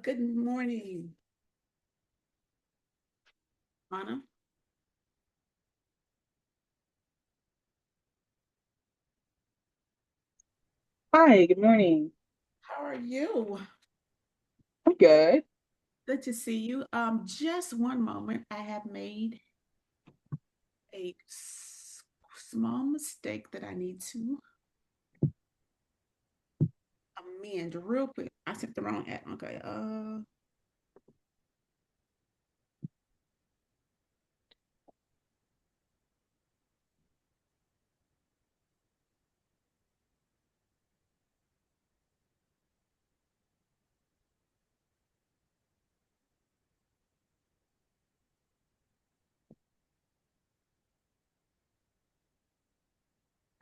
Good morning, Anna. Hi, good morning. How are you? I'm good. Good to see you. Just one moment. I have made a small mistake that I need to amend real quick. I sent the wrong ad. Okay.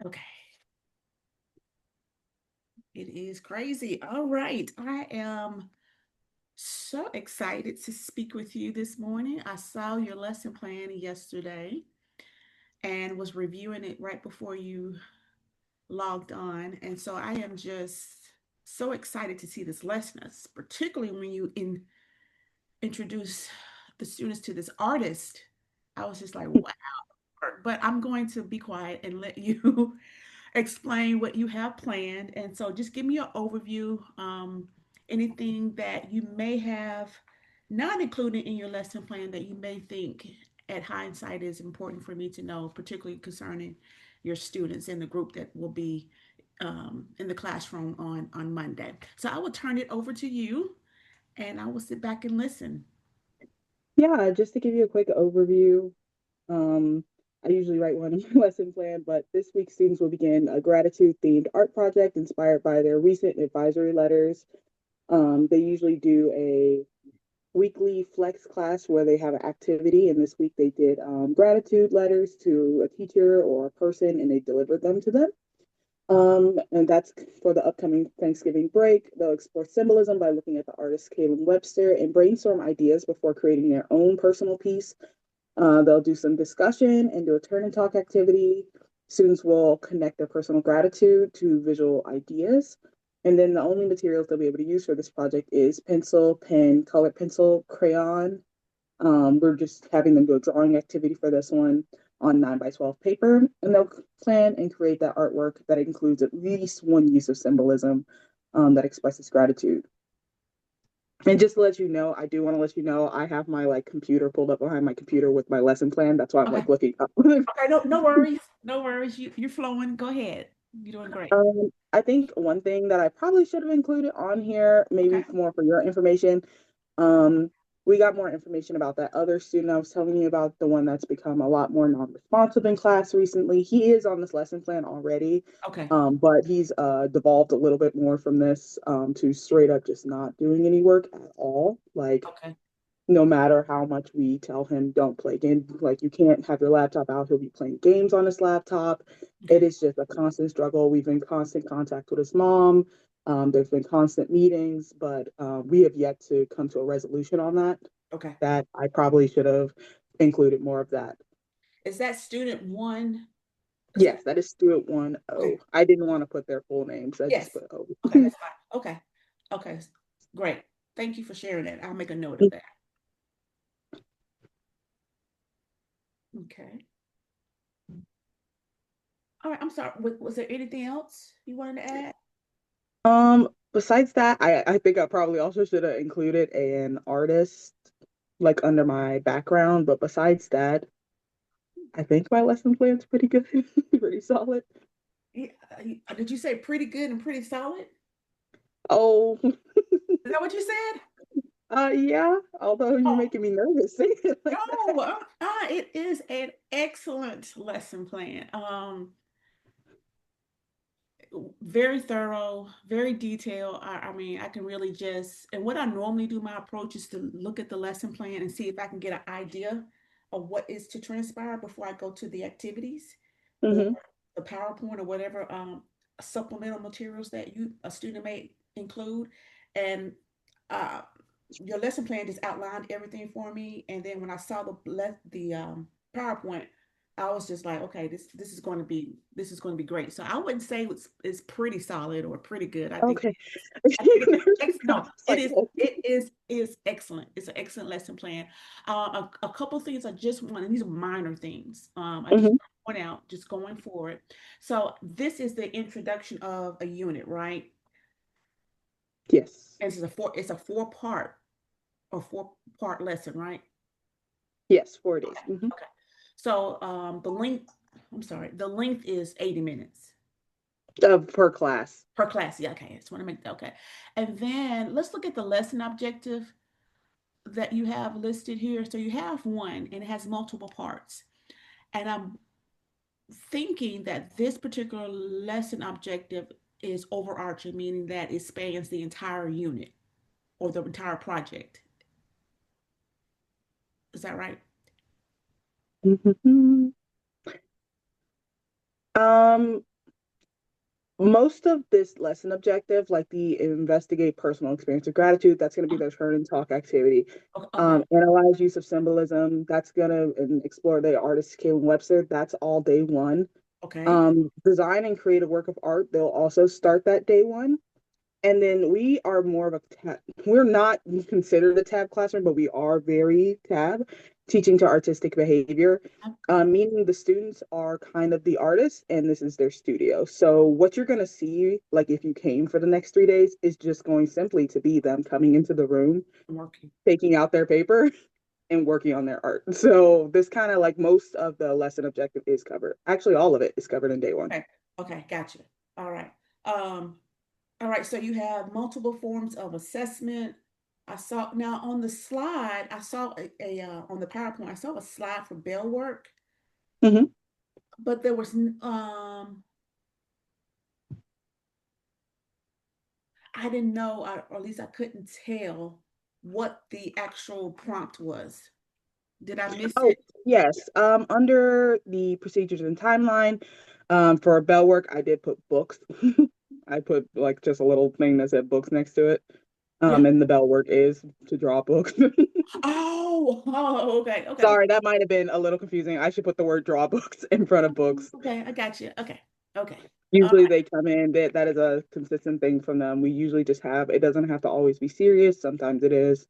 Okay. It is crazy. All right. I am so excited to speak with you this morning. I saw your lesson plan yesterday and was reviewing it right before you logged on. And so I am just so excited to see this lesson, particularly when introduce the students to this artist. I was just like, wow. But I'm going to be quiet and let you explain what you have planned. And so just give me an overview, anything that you may have not included in your lesson plan that you may think at hindsight is important for me to know, particularly concerning your students in the group that will be in the classroom on Monday. So I will turn it over to you and I will sit back and listen. Yeah, just to give you a quick overview, um, I usually write one in my lesson plan, but this week students will begin a gratitude-themed art project inspired by their recent advisory letters. They usually do a weekly flex class where they have an activity, and this week they did gratitude letters to a teacher or a person, and they delivered them to them. And that's for the upcoming Thanksgiving break. They'll explore symbolism by looking at the artist Caitlin Webster and brainstorm ideas before creating their own personal piece. They'll do some discussion and do a turn and talk activity. Students will connect their personal gratitude to visual ideas. And then the only materials they'll be able to use for this project is pencil, pen, colored pencil, crayon, we're just having them do a drawing activity for this one on 9 by 12 paper, and they'll plan and create that artwork that includes at least one use of symbolism that expresses gratitude. And just to let you know, I do want to let you know I have my like computer pulled up behind my computer with my lesson plan. That's why I'm Okay. like looking up. Okay. No worries. No worries. You're flowing. Go ahead. You're doing great. I think one thing that I probably should have included on here, Okay. maybe more for your information, um, we got more information about that other student I was telling you about, the one that's become a lot more non-responsive in class recently. He is on this lesson plan already, Okay. but he's devolved a little bit more from this to straight up just not doing any work at all. Like Okay. no matter how much we tell him don't play games, like you can't have your laptop out, he'll be playing games on his laptop. It Okay. is just a constant struggle. We've been in constant contact with his mom. There's been constant meetings, but we have yet to come to a resolution on that. Okay. That I probably should have included more of that. Is that student one? Is that Yes, that is student one okay? O. I didn't want to put their full names. I just Yes. put O. Okay, that's fine. Okay. Okay. Great. Thank you for sharing that. I'll make a note of that. Okay. All right. I'm sorry. Was there anything else you wanted to add? Besides that, I think I probably also should have included an artist like under my background, but besides that, I think my lesson plan's pretty good, pretty solid. Yeah. Did you say pretty good and pretty solid? Oh, Is that what you said? yeah. Although you're Oh, making me nervous saying it like no. that. It is an excellent lesson plan. Very thorough, very detailed. I mean, I can really just, and what I normally do, my approach is to look at the lesson plan and see if I can get an idea of what is to transpire before I go to the activities or Hmm. the PowerPoint or whatever supplemental materials that a student may include. And uh, your lesson plan just outlined everything for me. And then when I saw the PowerPoint, I was just like, okay, this is going to be great. So I wouldn't say it's pretty solid or pretty good. Okay. I think it's There's because no, it's like, well, it is excellent. It's an excellent lesson plan. A couple things I just want, and these are minor things. I just mhm, want to point out, just going forward. So this is the introduction of a unit, right? yes. And it's a four part lesson, right? Yes, 4 days. Okay. So the length is 80 minutes Per class. per class. Yeah, okay. I just want to make that okay. And then let's look at the lesson objective that you have listed here. So you have one and it has multiple parts. And I'm thinking that this particular lesson objective is overarching, meaning that it spans the entire unit or the entire project. Is that right? Mhm. Um, Most of this lesson objective, like the investigate personal experience of gratitude, that's going to be Oh, their turn and talk activity. okay, okay, Analyze use of symbolism, that's going to explore the artist Caitlin Webster. That's all day one. okay. Design and create a work of art. They'll also start that day one. And then we are more of a tab. We're not considered a tab classroom, but we are very tab, teaching to artistic behavior, meaning the students are kind of the artists and this is their studio. So what you're going to see, like if you came for the next 3 days, is just going simply to be them coming into the room, I'm working. taking out their paper and working on their art. So this kind of like most of the lesson objective is covered. Actually, all of it is covered in day one. Okay, okay, gotcha. All right. Um, all right, so you have multiple forms of assessment. I saw now on the slide, I saw on the PowerPoint, I saw a slide for bell work, Mhm. but there was I didn't know, or at least I couldn't tell what the actual prompt was. Did I miss Oh, it? yes. Under the procedures and timeline, for bell work, I did put books. I put like just a little thing that said books next to it. Yeah. And the bell work is to draw books. Oh, okay, okay, okay, Sorry, that might have been a little confusing. I should put the word draw books in front of books. okay. I got you. Okay, okay. All Usually right. they come in, that is a consistent thing from them. We usually just have, it doesn't have to always be serious. Sometimes it is.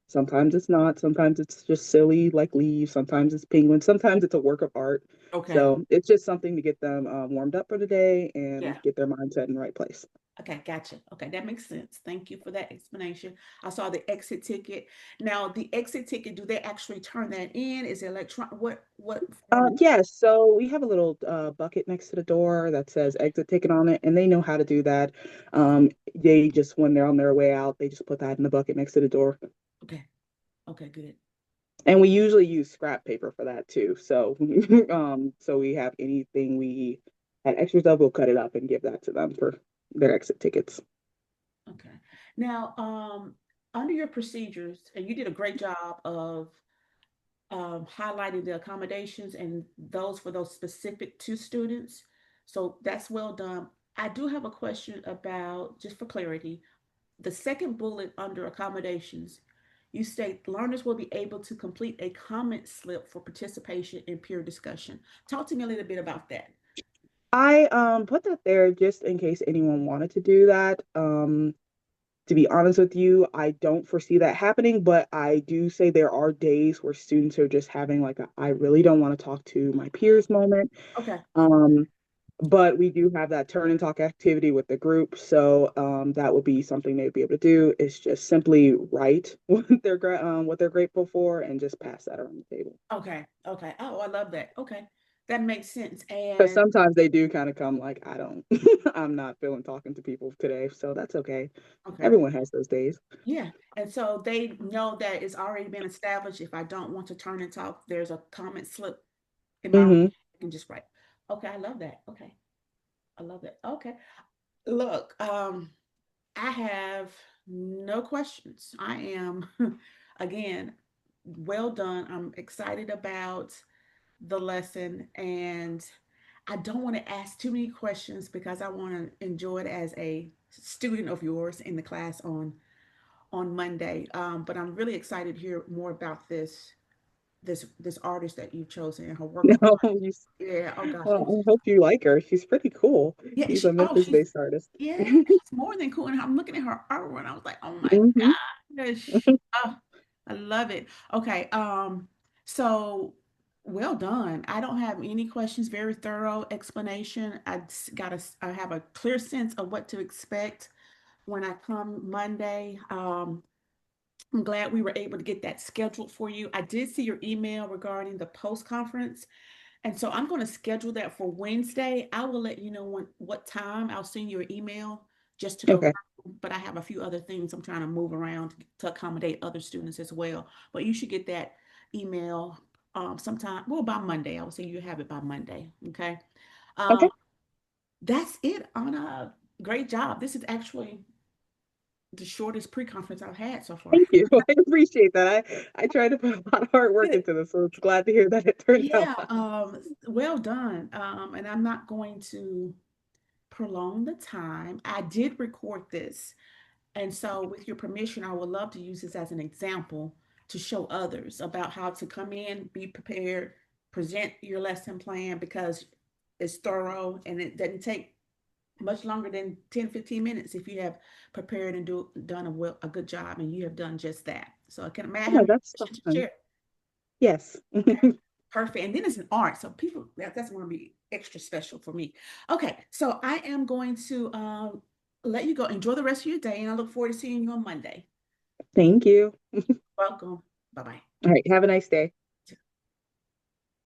Sometimes it's not. Sometimes it's just silly, like leaves. Sometimes it's penguins. Sometimes it's a work of art. Okay. So it's just something to get them warmed up for the day and Yeah. get their mindset in the right place. Okay, gotcha. Okay, that makes sense. Thank you for that explanation. I saw the exit ticket. Now, the exit ticket, do they actually turn that in? Is it electronic? What form? Yes, so we have a little bucket next to the door that says Okay, exit ticket on it, and they know how to do that. They just, when they're on their way out, they just put that in the bucket next to the door. okay, okay, good. And we usually use scrap paper for that too. So, so we have anything we had extras of, we'll cut it up and give that to them for their exit tickets. Okay. Now, under your procedures, and you did a great job of highlighting the accommodations and those for those specific to students. So that's well done. I do have a question about, just for clarity, the second bullet under accommodations. You state learners will be able to complete a comment slip for participation in peer discussion. Talk to me a little bit about that. I put that there just in case anyone wanted to do that. To be honest with you, I don't foresee that happening, but I do say there are days where students are just having like a I really don't want to talk to my peers moment. Okay, Um, but we do have that turn and talk activity with the group, so that would be something they'd be able to do. Is just simply write what they're grateful for and just pass that around the table. okay, okay. Oh, I love that. Okay, that makes sense. Because And sometimes they do kind of come like, I don't, I'm not feeling talking to people today, so that's okay. okay, Everyone has those days. yeah. And so they know that it's already been established. If I don't want to turn and talk, there's a comment slip in my Hmm. I can just write. Okay, I love that. Okay, I love that. Okay, look, I have no questions. I am, again, well done. I'm excited about the lesson, and I don't want to ask too many questions because I want to enjoy it as a student of yours in the class on Monday. But I'm really excited to hear more about this artist that you've chosen and her work of No, art. Yeah, oh gosh, well, it's I hope you like her. She's pretty cool. yeah, She's a she's Memphis-based artist. yeah, she's more than cool. And I'm looking at her artwork and I was like, oh my Hmm. gosh. Oh, I love it. Okay, so well done. I don't have any questions, very thorough explanation. I have a clear sense of what to expect when I come Monday. I'm glad we were able to get that scheduled for you. I did see your email regarding the post conference. And so I'm going to schedule that for Wednesday. I will let you know what time. I'll send you an email just to confirm. Okay. But I have a few other things I'm trying to move around to accommodate other students as well. But you should get that email sometime. Well, by Monday. I would say you have it by Monday. Okay. Um, Okay. that's it, Anna. Great job. This is actually the shortest pre-conference I've had so far. Thank you. I appreciate that. I tried to put a lot of hard work Good. into this, so it's glad to hear that it turned out Yeah, well. well done. And I'm not going to prolong the time. I did record this. And so, with your permission, I would love to use this as an example to show others about how to come in, be prepared, present your lesson plan because it's thorough and it doesn't take much longer than 10, 15 minutes if you have prepared and done a good job and you have done just that. So, may I Yeah, have your that's permission to fun. share? Yes. Okay, perfect. And then it's an art, so that's going to be extra special for me. Okay, so I am going to let you go. Enjoy the rest of your day, and I look forward to seeing you on Monday. Thank you. Welcome. Bye bye. All right. Have a nice day.